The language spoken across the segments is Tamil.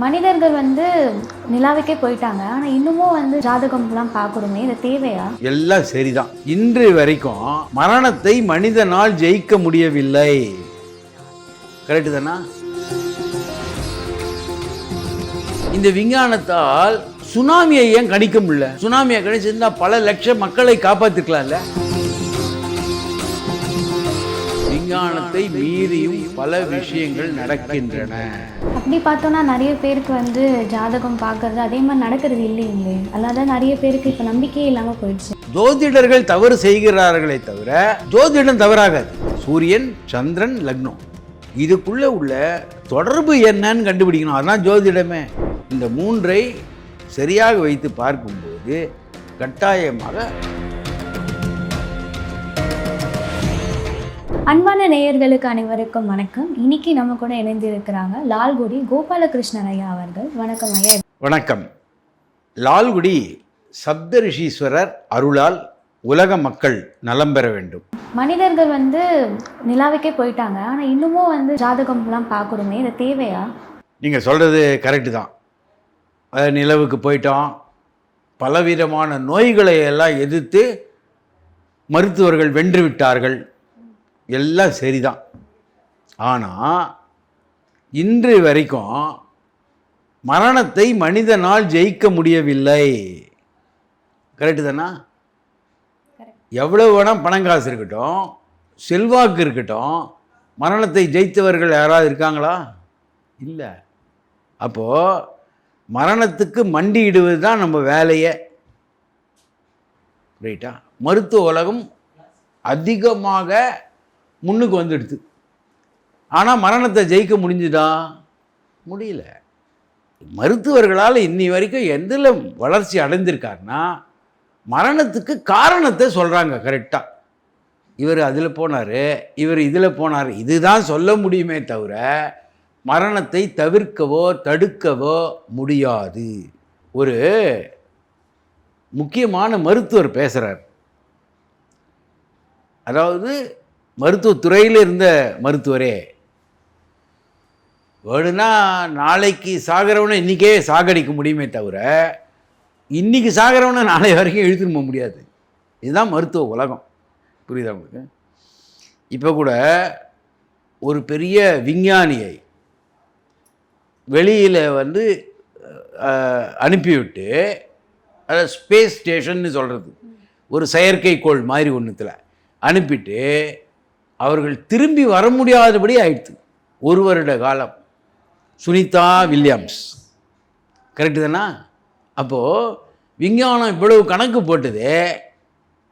மனிதர்கள் வந்து நிலாவுக்கே போயிட்டாங்க. ஆனா இன்னமும் வந்து ஜாதகம்லாம் பார்க்கணுமே, இது தேவையா? எல்லாம் சரிதான். இன்று வரைக்கும் மரணத்தை மனிதனால் ஜெயிக்க முடியவில்லை. கரெக்டு தானா? இந்த விஞ்ஞானத்தால் சுனாமியை ஏன் கணிக்க முடியல? சுனாமியை கணிச்சிருந்தா பல லட்சம் மக்களை காப்பாத்திருக்கலாம்ல. விஞ்ஞானத்தை மீறியும் பல விஷயங்கள் நடக்கின்றன. அப்படி பார்த்தோன்னா நிறைய பேருக்கு வந்து ஜாதகம் பார்க்கறது அதே மாதிரி நடக்கிறது இல்லைங்களே. அல்லாத நிறைய பேருக்கு இப்போ நம்பிக்கையே இல்லாமல் போயிடுச்சு. ஜோதிடர்கள் தவறு செய்கிறார்களே தவிர ஜோதிடம் தவறாகாது. சூரியன், சந்திரன், லக்னம் இதுக்குள்ள உள்ள தொடர்பு என்னன்னு கண்டுபிடிக்கணும். அதான் ஜோதிடமே. இந்த மூன்றை சரியாக வைத்து பார்க்கும்போது கட்டாயமாக. அன்பான நேயர்களுக்கு அனைவருக்கும் வணக்கம். இன்னைக்கு நம்ம கூட இணைந்திருக்கிறாங்க லால்குடி கோபாலகிருஷ்ணன் ஐயா அவர்கள். வணக்கம் ஐயா. வணக்கம். லால்குடி சப்தரிஷீஸ்வரர் அருளால் உலக மக்கள் நலம் பெற வேண்டும். மனிதர்கள் வந்து நிலாவுக்கே போயிட்டாங்க. ஆனா இன்னமும் வந்து ஜாதகம்லாம் பார்க்கணுமே, இது தேவையா? நீங்கள் சொல்கிறது கரெக்டு தான். நிலவுக்கு போயிட்டோம், பலவிதமான நோய்களை எல்லாம் எதிர்த்து மருத்துவர்கள் வென்று விட்டார்கள். எல்லாம் சரிதான். ஆனால் இன்று வரைக்கும் மரணத்தை மனிதனால் ஜெயிக்க முடியவில்லை. கரெக்டு தானா? எவ்வளோ வேணால் பணம் காசு இருக்கட்டும், செல்வாக்கு இருக்கட்டும், மரணத்தை ஜெயித்தவர்கள் யாராவது இருக்காங்களா? இல்லை. அப்போது மரணத்துக்கு மண்டியிடுவது தான் நம்ம வேலையே. ரைட்டா? மருத்துவ உலகம் அதிகமாக முன்னுக்கு வந்துடுது. ஆனால் மரணத்தை ஜெயிக்க முடிஞ்சுதா? முடியல. மருத்துவர்களால் இன்னி வரைக்கும் எதில் வளர்ச்சி அடைந்திருக்காருன்னா மரணத்துக்கு காரணத்தை சொல்கிறாங்க. கரெக்டாக இவர் அதில் போனார், இவர் இதில் போனார், இதுதான் சொல்ல முடியுமே தவிர மரணத்தை தவிர்க்கவோ தடுக்கவோ முடியாது. ஒரு முக்கியமான மருத்துவர் பேசுகிறார். அதாவது மருத்துவத்துறையில் இருந்த மருத்துவரே, வேணும்னா நாளைக்கு சாகிறவனை இன்றைக்கே சாகடிக்க முடியுமே தவிர இன்றைக்கி சாகிறவனை நாளை வரைக்கும் இழுத்துன்னு போக முடியாது. இதுதான் மருத்துவ உலகம். புரியுதா உங்களுக்கு? இப்போ கூட ஒரு பெரிய விஞ்ஞானியை வெளியில் வந்து அனுப்பிவிட்டு, அதை ஸ்பேஸ் ஸ்டேஷன்னு சொல்கிறது, ஒரு செயற்கைக்கோள் மாதிரி ஒன்றுத்தில் அனுப்பிட்டு அவர்கள் திரும்பி வர முடியாதபடி ஆயிடுச்சு. 1 வருட காலம். சுனிதா வில்லியம்ஸ். கரெக்டு தானா? அப்போது விஞ்ஞானம் இவ்வளவு கணக்கு போட்டது,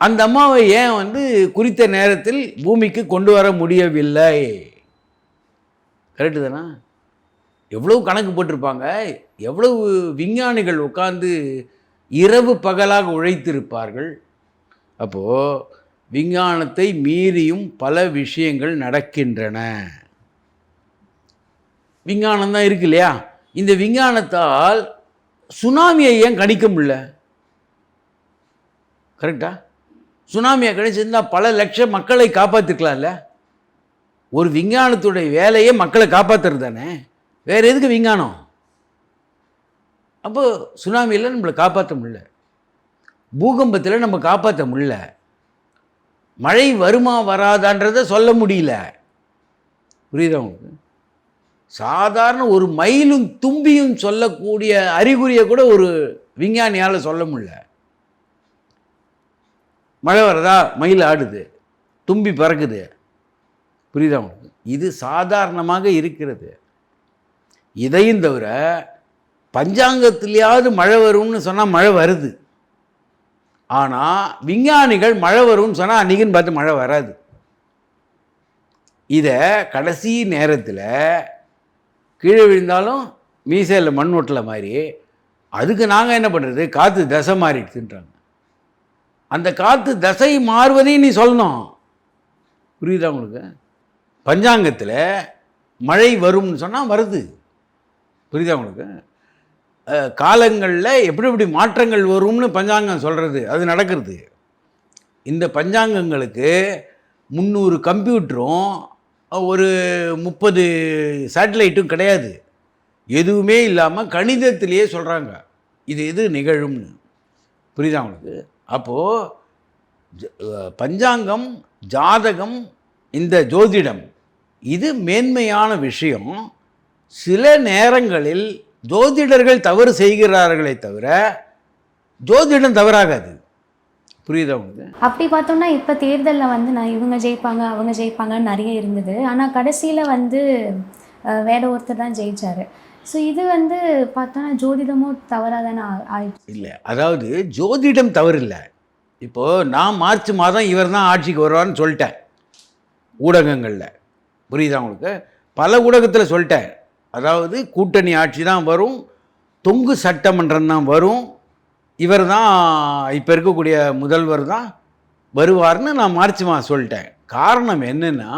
அந்த அம்மாவை ஏன் வந்து குறித்த நேரத்தில் பூமிக்கு கொண்டு வர முடியவில்லை? கரெக்டு தானா? எவ்வளவு கணக்கு போட்டிருப்பாங்க. எவ்வளவு விஞ்ஞானிகள் உட்கார்ந்து இரவு பகலாக உழைத்திருப்பார்கள். அப்போது விஞ்ஞானத்தை மீறியும் பல விஷயங்கள் நடக்கின்றன. விஞ்ஞானம் தான் இருக்கு இல்லையா? இந்த விஞ்ஞானத்தால் சுனாமியை ஏன் கணிக்க முடியல? கரெக்டா? சுனாமியை கணிச்சிருந்தா பல லட்சம் மக்களை காப்பாற்றிருக்கலாம்ல. ஒரு விஞ்ஞானத்துடைய வேலையே மக்களை காப்பாற்றுறது தானே. வேறு எதுக்கு விஞ்ஞானம்? அப்போ சுனாமியில் நம்மளை காப்பாற்ற முடியல, பூகம்பத்தில் நம்ம காப்பாற்ற முடியல, மழை வருமா வராதான்றதை சொல்ல முடியல. புரியுதா உங்களுக்கு? சாதாரண ஒரு மயிலும் தும்பியும் சொல்லக்கூடிய அறிகுறியை கூட ஒரு விஞ்ஞானியால் சொல்ல முடியல. மழை வரதா, மயில் ஆடுது, தும்பி பறக்குது. புரியுதா உங்களுக்கு? இது சாதாரணமாக இருக்கிறது. இதையும் தவிர பஞ்சாங்கத்திலேயாவது மழை வரும்னு சொன்னால் மழை வருது. ஆனால் விஞ்ஞானிகள் மழை வரும்னு சொன்னால் அன்றைக்கின்னு பார்த்து மழை வராது. இதை கடைசி நேரத்தில் கீழே விழுந்தாலும் மீசையில் மண் ஒட்டலை மாதிரி, அதுக்கு நாங்கள் என்ன பண்ணுறது, காற்று தசை மாறிடுச்சுன்றாங்க. அந்த காற்று தசை மாறுவதையும் நீ சொல்லணும். புரியுதா உங்களுக்கு? பஞ்சாங்கத்தில் மழை வரும்னு சொன்னால் வருது. புரியுதா உங்களுக்கு? காலங்களில் எப்படி எப்படி மாற்றங்கள் வரும்னு பஞ்சாங்கம் சொல்கிறது, அது நடக்கிறது. இந்த பஞ்சாங்கங்களுக்கு 300 கம்ப்யூட்டரும் ஒரு 30 சேட்டலைட்டும் கிடையாது. எதுவுமே இல்லாமல் கணிதத்திலேயே சொல்கிறாங்க இது எது நிகழும்னு. புரியுதா உங்களுக்கு? அப்போது பஞ்சாங்கம், ஜாதகம், இந்த ஜோதிடம் இது மேன்மையான விஷயம். சில நேரங்களில் ஜோதிடர்கள் தவறு செய்கிறார்களே தவிர ஜோதிடம் தவறாகாது. புரியுதா உங்களுக்கு? அப்படி பார்த்தோம்னா இப்போ தேர்தலில் வந்து நான் இவங்க ஜெயிப்பாங்க அவங்க ஜெயிப்பாங்கன்னு நிறைய இருந்தது. ஆனால் கடைசியில் வந்து வேற ஒருத்தர் தான் ஜெயிச்சாரு. ஸோ இது வந்து பார்த்தோன்னா ஜோதிடமும் தவறாக தானே ஆயிடுச்சு. இல்லை, அதாவது ஜோதிடம் தவறு இல்லை. இப்போது நான் மார்ச் மாதம் இவர் தான் ஆட்சிக்கு வருவார்னு சொல்லிட்டேன் ஊடகங்களில். புரியுதா உங்களுக்கு? பல ஊடகத்தில் சொல்லிட்டேன். அதாவது கூட்டணி ஆட்சி தான் வரும், தொங்கு சட்டமன்றம் தான் வரும், இவர் தான் இப்போ இருக்கக்கூடிய முதல்வர் தான் வருவார்னு நான் மார்ச் மாதம் சொல்லிட்டேன். காரணம் என்னென்னா,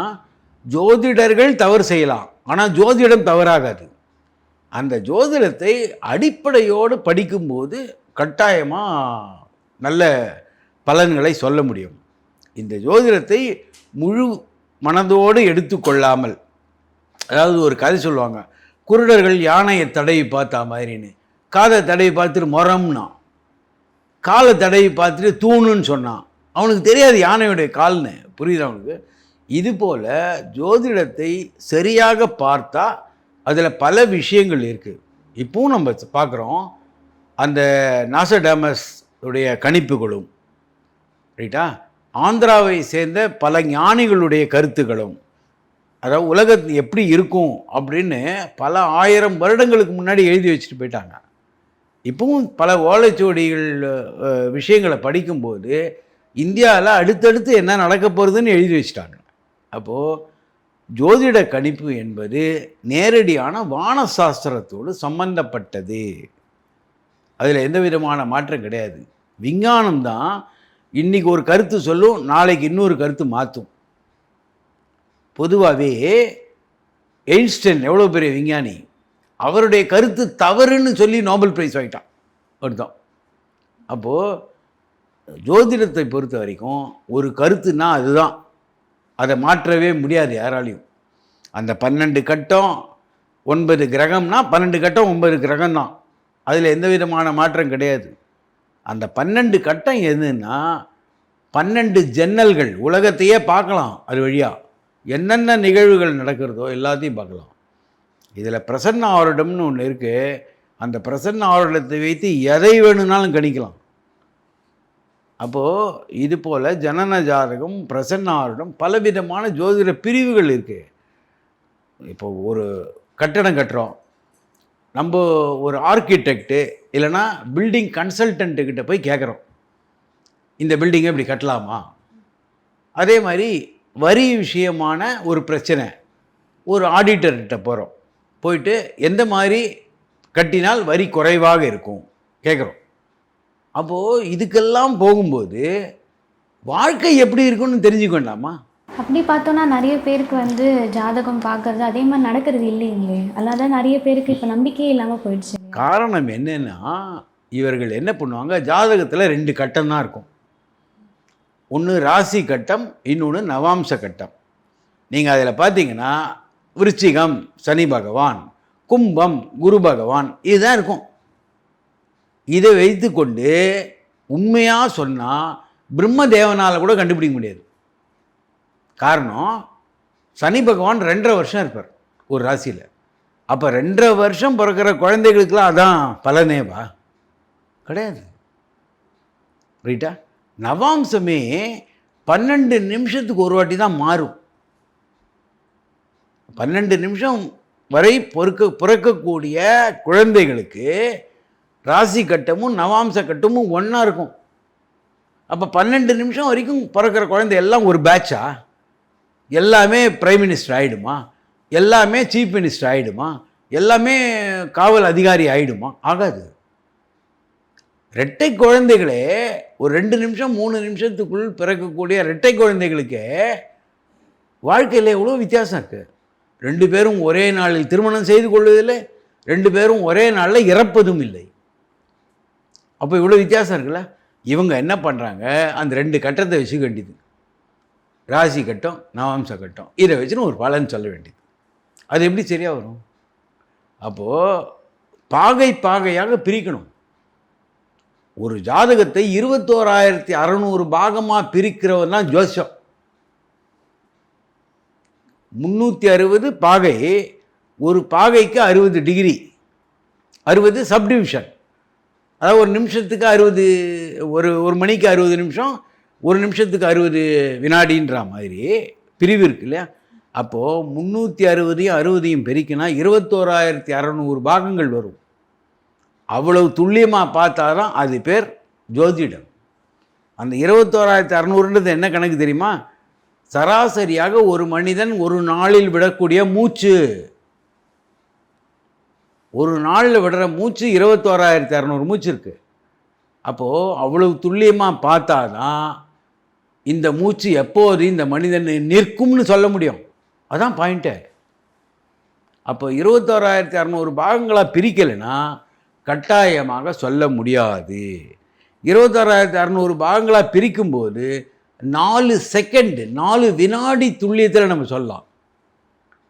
ஜோதிடர்கள் தவறு செய்யலாம், ஆனால் ஜோதிடம் தவறாகாது. அந்த ஜோதிடத்தை அடிப்படையோடு படிக்கும்போது கட்டாயமாக நல்ல பலன்களை சொல்ல முடியும். இந்த ஜோதிடத்தை முழு மனதோடு எடுத்துக்கொள்ளாமல், அதாவது ஒரு கதை சொல்லுவாங்க, குருடர்கள் யானையை தடவி பார்த்தா மாதிரின்னு. காதை தடவி பார்த்துட்டு முரம்னா, காலை தடவி பார்த்துட்டு தூணுன்னு சொன்னான். அவனுக்கு தெரியாது யானையுடைய கால்னு. புரியுது அவனுக்கு? இதுபோல் ஜோதிடத்தை சரியாக பார்த்தா அதில் பல விஷயங்கள் இருக்குது. இப்போவும் நம்ம பார்க்குறோம், அந்த நாசடாமஸ் உடைய கணிப்புகளும் ரைட்டா, ஆந்திராவை சேர்ந்த பல ஞானிகளுடைய கருத்துக்களும், அதாவது உலகத்தில் எப்படி இருக்கும் அப்படின்னு பல 1000 வருடங்களுக்கு முன்னாடி எழுதி வச்சுட்டு போயிட்டாங்க. இப்பவும் பல ஓலைச்சுவடிகள் விஷயங்களை படிக்கும்போது இந்தியாவில் அடுத்தடுத்து என்ன நடக்க போகிறதுன்னு எழுதி வச்சுட்டாங்க. அப்போது ஜோதிட கணிப்பு என்பது நேரடியான வானசாஸ்திரத்தோடு சம்பந்தப்பட்டது. அதில் எந்த விதமான மாற்றம் கிடையாது. விஞ்ஞானம் தான் இன்றைக்கி ஒரு கருத்து சொல்லும், நாளைக்கு இன்னொரு கருத்து மாற்றும். பொதுவாகவே எயின்ஸ்டைன் எவ்வளோ பெரிய விஞ்ஞானி, அவருடைய கருத்து தவறுன்னு சொல்லி நோபல் பிரைஸ் வாங்கிட்டான் ஒருத்தன். அப்போது ஜோதிடத்தை பொறுத்த வரைக்கும் ஒரு கருத்துனா அதுதான், அதை மாற்றவே முடியாது யாராலையும். அந்த 12 கட்டம் 9 கிரகம்னா 12 கட்டம் 9 கிரகம் தான், அதில் எந்த விதமான மாற்றம் கிடையாது. அந்த 12 கட்டம் எதுன்னா 12 ஜன்னல்கள், உலகத்தையே பார்க்கலாம். அது வழியாக என்னென்ன நிகழ்வுகள் நடக்கிறதோ எல்லாத்தையும் பார்க்கலாம். இதில் பிரசன்ன ஆவரணம்னு ஒன்று இருக்குது. அந்த பிரசன்ன ஆவரணத்தை வைத்து எதை வேணும்னாலும் கணிக்கலாம். அப்போது இது போல் ஜனன ஜாதகம், பிரசன்ன ஆவரணம், பலவிதமான ஜோதிட பிரிவுகள் இருக்குது. இப்போ ஒரு கட்டடம் கட்டுறோம், நம்ம ஒரு ஆர்கிடெக்டு இல்லைன்னா பில்டிங் கன்சல்டன்ட்டுக்கிட்ட போய் கேட்குறோம், இந்த பில்டிங்கை இப்படி கட்டலாமா? அதே மாதிரி வரி விஷயமான ஒரு பிரச்சனை, ஒரு ஆடிட்டர்கிட்ட போகிறோம், போயிட்டு எந்த மாதிரி கட்டினால் வரி குறைவாக இருக்கும் கேட்குறோம். அப்போது இதுக்கெல்லாம் போகும்போது வாழ்க்கை எப்படி இருக்குன்னு தெரிஞ்சுக்க வேண்டாமா? அப்படி பார்த்தோன்னா நிறைய பேருக்கு வந்து ஜாதகம் பார்க்கறது அதே மாதிரி நடக்கிறது இல்லைங்களே. அல்லாத நிறைய பேருக்கு இப்போ நம்பிக்கையே இல்லாமல் போயிடுச்சு. காரணம் என்னென்னா, இவர்கள் என்ன பண்ணுவாங்க, ஜாதகத்தில் 2 கட்டம் தான் இருக்கும். ஒன்று ராசி கட்டம், இன்னொன்று நவாம்ச கட்டம். நீங்கள் அதில் பார்த்தீங்கன்னா விருச்சிகம் சனி பகவான், கும்பம் குரு பகவான், இதுதான் இருக்கும். இதை வைத்து கொண்டு உண்மையாக சொன்னால் பிரம்மதேவனால் கூட கண்டுபிடிக்க முடியாது. காரணம், சனி பகவான் 2.5 வருஷம் இருப்பார் ஒரு ராசியில். அப்போ 2.5 வருஷம் பிறக்கிற குழந்தைகளுக்கெல்லாம் அதான் பலனேவா? கிடையாது. ரைட்டா? நவாம்சமே 12 நிமிஷத்துக்கு ஒரு வாட்டி தான் மாறும். 12 நிமிஷம் வரை பிறக்கக்கூடிய குழந்தைகளுக்கு ராசி கட்டமும் நவாம்ச கட்டமும் ஒன்றா இருக்கும். அப்போ 12 நிமிஷம் வரைக்கும் பிறக்கிற குழந்தை எல்லாம் ஒரு பேட்சா? எல்லாமே பிரைம் மினிஸ்டர் ஆகிடுமா? எல்லாமே சீஃப் மினிஸ்டர் ஆகிடுமா? எல்லாமே காவல் அதிகாரி ஆகிடுமா? ஆகாது. இரட்டை குழந்தைகளே ஒரு 2 நிமிஷம் 3 நிமிஷத்துக்குள் பிறக்கக்கூடிய இரட்டை குழந்தைகளுக்கு வாழ்க்கையில் எவ்வளோ வித்தியாசம் இருக்குது. 2 பேரும் ஒரே நாளில் திருமணம் செய்து கொள்வதில்லை, 2 பேரும் ஒரே நாளில் இறப்பதும் இல்லை. அப்போ இவ்வளோ வித்தியாசம் இருக்குல்ல. இவங்க என்ன பண்ணுறாங்க, அந்த 2 கட்டத்தை வச்சுக்க வேண்டியது, ராசி கட்டம் நவாம்ச கட்டம், இதை வச்சுன்னு ஒரு பலன் சொல்ல வேண்டியது. அது எப்படி சரியாக வரும்? அப்போது பாகை பாகையாக பிரிக்கணும். ஒரு ஜாதகத்தை 21,600 பாகமாக பிரிக்கிறவன் தான் ஜோசியம். 360 பாகை, ஒரு பாகைக்கு 60 டிகிரி, 60 சப்டிவிஷன். அதாவது ஒரு நிமிஷத்துக்கு 60, ஒரு மணிக்கு 60 நிமிஷம், ஒரு நிமிஷத்துக்கு 60 வினாடின்ற மாதிரி பிரிவு இருக்கு இல்லையா? அப்போது 360ஐயும் 60ஐயும் பெருக்கினா 21,600 பாகங்கள் வரும். அவ்வளவு துல்லியமாக பார்த்தா தான் அது பேர் ஜோதிடம். அந்த 21,600ன்றது என்ன கணக்கு தெரியுமா? சராசரியாக ஒரு மனிதன் ஒரு நாளில் விடக்கூடிய மூச்சு, ஒரு நாளில் விடுற மூச்சு 21,600 மூச்சு இருக்குது. அப்போது அவ்வளவு துல்லியமாக பார்த்தா தான் இந்த மூச்சு எப்போது இந்த மனிதன் நிற்கும்னு சொல்ல முடியும். அதான் பாயிண்ட்டு. அப்போ 21,600 பாகங்களாக பிரிக்கலைன்னா கட்டாயமாக சொல்ல முடியாது. 21,600 பாகங்களாக பிரிக்கும்போது 4 செகண்ட், 4 வினாடி துல்லியத்தில் நம்ம சொல்லலாம்.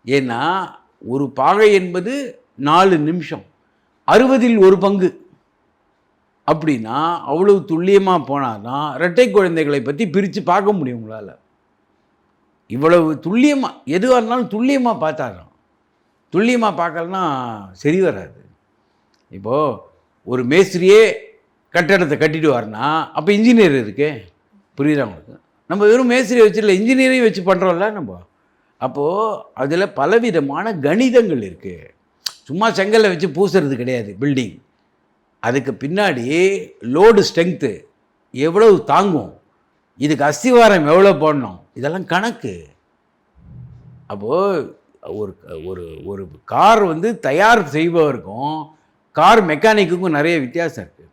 ஏன்னா ஒரு பாகை என்பது 4 நிமிஷம், 60ல் ஒரு பங்கு. அப்படின்னா அவ்வளவு துல்லியமாக போனால் தான் இரட்டை குழந்தைகளை பற்றி பிரித்து பார்க்க முடியும் உங்களால். இவ்வளவு துல்லியமாக எதுவாக இருந்தாலும் துல்லியமாக பார்த்தாதான். துல்லியமாக பார்க்கலன்னா சரி வராது. இப்போது ஒரு மேஸ்திரியே கட்டடத்தை கட்டிட்டு வரனா அப்போ இன்ஜினியர் இருக்கே, புரியுதா உங்களுக்கு? நம்ம வெறும் மேஸ்திரியை வச்சுல இன்ஜினியரையும் வச்சு பண்ணுறோம்ல நம்ம. அப்போது அதில் பலவிதமான கணிதங்கள் இருக்குது. சும்மா செங்கல்ல வச்சு பூசுறது கிடையாது பில்டிங். அதுக்கு பின்னாடி லோடு ஸ்ட்ரென்த்து எவ்வளவு தாங்கும், இதுக்கு அஸ்திவாரம் எவ்வளோ போடணும், இதெல்லாம் கணக்கு. அப்போது ஒரு ஒரு ஒரு கார் வந்து தயார் செய்பவருக்கும் கார் மெக்கானிக்குக்கும் நிறைய வித்தியாசம் இருக்குது.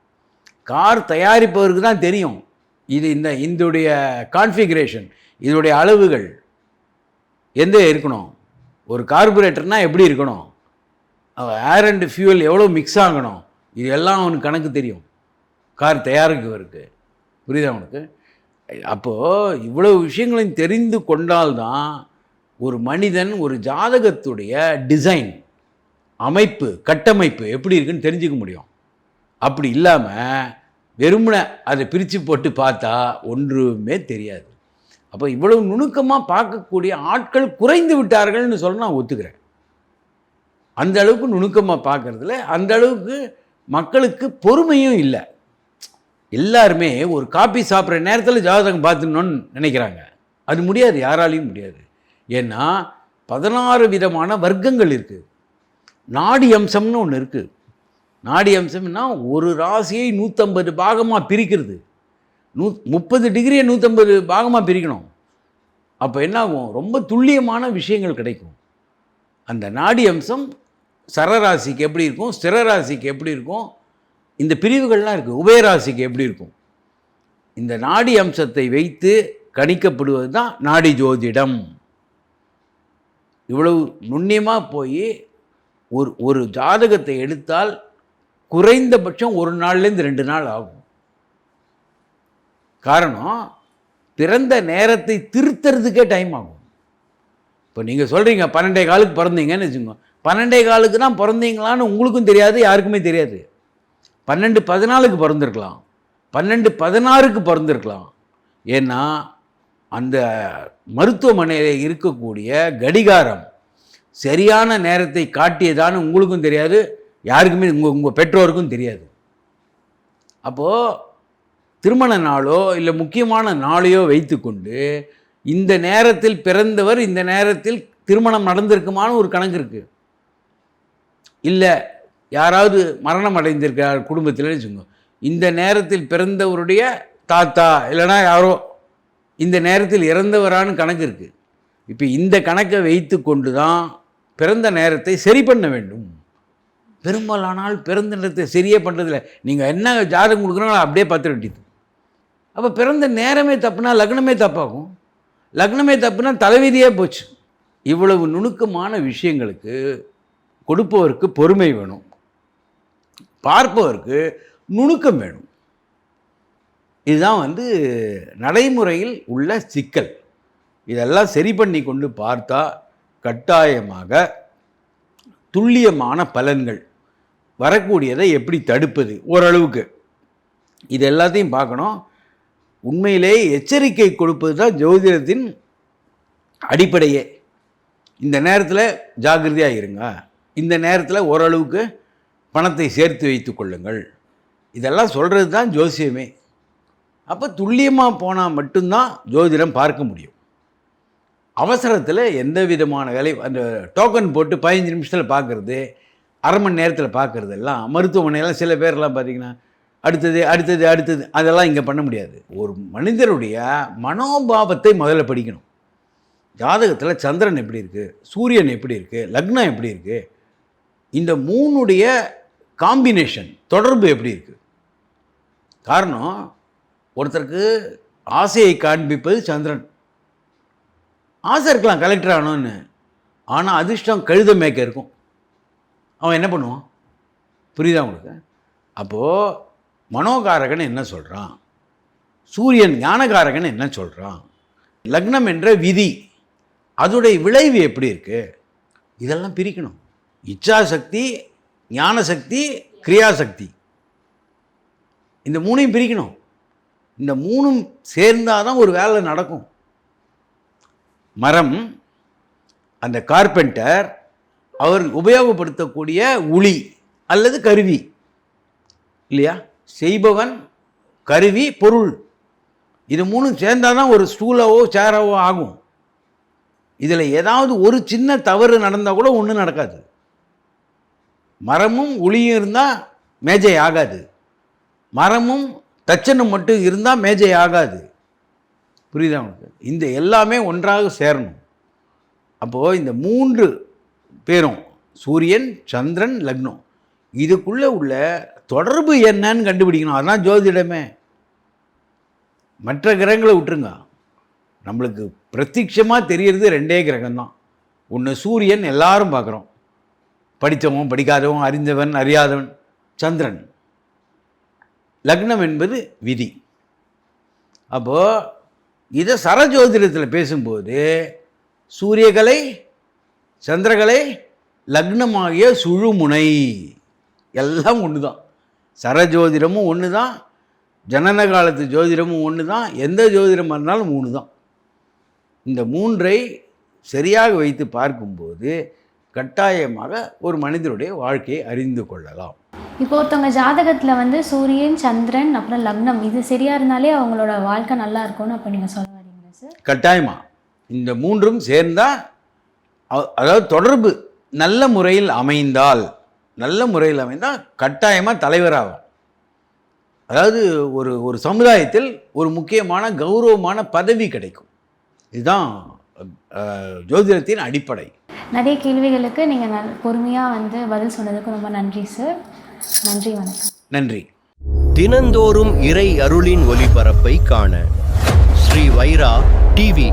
கார் தயாரிப்பவருக்கு தான் தெரியும் இது இதோடைய கான்ஃபிகரேஷன், இதோடைய அளவுகள் எந்த இருக்கணும், ஒரு கார்பரேட்டர்னால் எப்படி இருக்கணும், ஏர் அண்ட் ஃபியூவல் எவ்வளோ மிக்ஸ் ஆகணும், இது எல்லாம் அவனுக்கு கணக்கு தெரியும் கார் தயாரிக்கவருக்கு. புரியுதா அவனுக்கு? அப்போது இவ்வளவு விஷயங்களையும் தெரிந்து கொண்டால்தான் ஒரு மனிதன் ஒரு ஜாதகத்துடைய டிசைன், அமைப்பு, கட்டமைப்பு எப்படி இருக்குன்னு தெரிஞ்சுக்க முடியும். அப்படி இல்லாமல் வெறுமனை அதை பிரித்து போட்டு பார்த்தா ஒன்றுமே தெரியாது. அப்போ இவ்வளவு நுணுக்கமாக பார்க்கக்கூடிய ஆட்கள் குறைந்து விட்டார்கள்னு சொல்ல நான் ஒத்துக்கிறேன். அந்த அளவுக்கு நுணுக்கமாக பார்க்குறதுல அந்த அளவுக்கு மக்களுக்கு பொறுமையும் இல்லை. எல்லாருமே ஒரு காபி சாப்பிட்ற நேரத்தில் ஜாதகம் பார்த்துக்கணுன்னு நினைக்கிறாங்க. அது முடியாது, யாராலையும் முடியாது. ஏன்னா 16 விதமான வர்க்கங்கள் இருக்குது. நாடி அம்சம்னு ஒன்று இருக்குது. நாடி அம்சம்னா ஒரு ராசியை 150 பாகமாக பிரிக்கிறது. 30 டிகிரியை 150 பாகமாக பிரிக்கணும். அப்போ என்னாகும், ரொம்ப துல்லியமான விஷயங்கள் கிடைக்கும். அந்த நாடி அம்சம் சரராசிக்கு எப்படி இருக்கும், ஸ்திரராசிக்கு எப்படி இருக்கும், இந்த பிரிவுகள்லாம் இருக்குது. உபயராசிக்கு எப்படி இருக்கும், இந்த நாடி அம்சத்தை வைத்து கணிக்கப்படுவது தான் நாடி ஜோதிடம். இவ்வளவு நுண்ணியமாக போய் ஒரு ஜாதகத்தை எடுத்தால் குறைந்தபட்சம் 1 நாள்லேருந்து 2 நாள் ஆகும். காரணம், பிறந்த நேரத்தை திருத்துறதுக்கே டைம் ஆகும். இப்போ நீங்கள் சொல்கிறீங்க 12:15 பிறந்தீங்கன்னு வச்சுக்கோங்க. 12:15 தான் பிறந்தீங்களான்னு உங்களுக்கும் தெரியாது, யாருக்குமே தெரியாது. 12:14 பிறந்திருக்கலாம், 12:16 பிறந்திருக்கலாம். ஏன்னா அந்த மருத்துவமனையில் இருக்கக்கூடிய கடிகாரம் சரியான நேரத்தை காட்டியதான்னு உங்களுக்கும் தெரியாது, யாருக்குமே உங்கள் பெற்றோருக்கும் தெரியாது. அப்போது திருமண நாளோ இல்லை முக்கியமான நாளையோ வைத்துக்கொண்டு இந்த நேரத்தில் பிறந்தவர் இந்த நேரத்தில் திருமணம் நடந்திருக்குமான்னு ஒரு கணக்கு இருக்குது. இல்லை யாராவது மரணம் அடைந்திருக்கிறார் குடும்பத்தில் வச்சுக்கோங்க, இந்த நேரத்தில் பிறந்தவருடைய தாத்தா இல்லைனா யாரோ இந்த நேரத்தில் இறந்தவரான்னு கணக்கு இருக்குது. இப்போ இந்த கணக்கை வைத்து கொண்டு தான் பிறந்த நேரத்தை சரி பண்ண வேண்டும். பெரும்பாலானால் பிறந்த நேரத்தை சரியே பண்ணுறதில்ல. நீங்கள் என்ன ஜாதகம் கொடுக்குறாங்களோ அப்படியே பார்த்து வேண்டியது. அப்போ பிறந்த நேரமே தப்புனா லக்னமே தப்பாகும், லக்னமே தப்புனா தலைவிதியே போச்சு. இவ்வளவு நுணுக்கமான விஷயங்களுக்கு கொடுப்பவருக்கு பொறுமை வேணும், பார்ப்பவருக்கு நுணுக்கம் வேணும். இதுதான் நடைமுறையில் உள்ள சிக்கல். இதெல்லாம் சரி பண்ணி கொண்டு பார்த்தா கட்டாயமாக துல்லியமான பலன்கள், வரக்கூடியதை எப்படி தடுப்பது, ஓரளவுக்கு இது எல்லாத்தையும் பார்க்கணும். உண்மையிலேயே எச்சரிக்கை கொடுப்பது தான் ஜோதிடத்தின் அடிப்படையே. இந்த நேரத்தில் ஜாக்கிரதையாக இருங்க, இந்த நேரத்தில் ஓரளவுக்கு பணத்தை சேர்த்து வைத்து கொள்ளுங்கள், இதெல்லாம் சொல்கிறது தான் ஜோசியமே. அப்போ துல்லியமாக போனால் மட்டும்தான் ஜோதிடம் பார்க்க முடியும். அவசரத்தில் எந்த விதமான வேலை, அந்த டோக்கன் போட்டு 15 நிமிஷத்தில் பார்க்குறது, அரை மணி நேரத்தில் பார்க்குறதெல்லாம் மருத்துவமனையெல்லாம் சில பேர்லாம் பார்த்திங்கன்னா அடுத்தது அடுத்தது அடுத்தது அதெல்லாம் இங்கே பண்ண முடியாது. ஒரு மனிதருடைய மனோபாவத்தை முதல்ல படிக்கணும். ஜாதகத்தில் சந்திரன் எப்படி இருக்குது, சூரியன் எப்படி இருக்குது, லக்னம் எப்படி இருக்குது, இந்த மூணுடைய காம்பினேஷன் தொடர்பு எப்படி இருக்குது. காரணம், ஒருத்தருக்கு ஆசையை காண்பிப்பது சந்திரன். ஆசை இருக்கலாம் கலெக்டர் ஆகணும்னு, ஆனால் அதிர்ஷ்டம் கழுத மேய்க்க இருக்கும். அவன் என்ன பண்ணுவான்? புரியுதா உங்களுக்கு? அப்போது மனோகாரகன் என்ன சொல்கிறான், சூரியன் ஞானகாரகன் என்ன சொல்கிறான், லக்னம் என்ற விதி அதோடைய விளைவு எப்படி இருக்குது, இதெல்லாம் பிரிக்கணும். இச்சாசக்தி, ஞானசக்தி, கிரியாசக்தி, இந்த மூணையும் பிரிக்கணும். இந்த மூணும் சேர்ந்தால் தான் ஒரு வேலை நடக்கும். மரம், அந்த கார்பெண்டர் அவர் உபயோகப்படுத்தக்கூடிய உளி அல்லது கருவி இல்லையா, செய்பவன், கருவி, பொருள், இது மூணும் சேர்ந்தால் தான் ஒரு ஸ்டூலாவோ சேராவோ ஆகும். இதில் ஏதாவது ஒரு சின்ன தவறு நடந்தால் கூட ஒன்றும் நடக்காது. மரமும் உளியும் இருந்தால் மேஜை ஆகாது, மரமும் தச்சனும் மட்டும் இருந்தால் மேஜை ஆகாது. புரியுதா உங்களுக்கு? இந்த எல்லாமே ஒன்றாக சேரணும். அப்போது இந்த 3 பேரும் சூரியன், சந்திரன், லக்னம், இதுக்குள்ளே உள்ள தொடர்பு என்னன்னு கண்டுபிடிக்கணும். அதுதான் ஜோதிடமே. மற்ற கிரகங்களை விட்டுருங்க, நம்மளுக்கு பிரத்யட்சமாக தெரியறது 2 கிரகம்தான். ஒன்று சூரியன், எல்லாரும் பார்க்குறோம், படித்தவன் படிக்காதவன், அறிந்தவன் அறியாதவன். சந்திரன், லக்னம் என்பது விதி. அப்போது இதை சரஜோதிடத்தில் பேசும்போது சூரியகலை, சந்திரகலை, லக்னமாகிய சுழுமுனை எல்லாம் ஒன்று தான். சரஜோதிடமும் ஒன்று தான், ஜனன காலத்து ஜோதிடமும் ஒன்று தான், எந்த ஜோதிடமாக இருந்தாலும் 3 தான். இந்த 3ஐ சரியாக வைத்து பார்க்கும்போது கட்டாயமாக ஒரு மனிதனுடைய வாழ்க்கையை அறிந்து கொள்ளலாம். இப்போ ஒருத்தவங்க ஜாதகத்தில் வந்து சூரியன், சந்திரன், அப்புறம் லக்னம் இது சரியாக இருந்தாலே அவங்களோட வாழ்க்கை நல்லா இருக்கும்னு அப்போ நீங்கள் சொல்ல வரீங்களா சார்? கட்டாயமாக இந்த 3ம் சேர்ந்தால், அதாவது தொடர்பு நல்ல முறையில் அமைந்தால் கட்டாயமாக தலைவராகும். அதாவது ஒரு சமுதாயத்தில் ஒரு முக்கியமான கௌரவமான பதவி கிடைக்கும். இதுதான் ஜோதிடத்தின் அடிப்படை. நிறைய கேள்விகளுக்கு நீங்கள் பொறுமையாக வந்து பதில் சொன்னதுக்கு ரொம்ப நன்றி சார். நன்றி, வணக்கம். நன்றி. தினந்தோறும் இறை அருளின் ஒளிபரப்பை காண ஸ்ரீ வைரா டிவி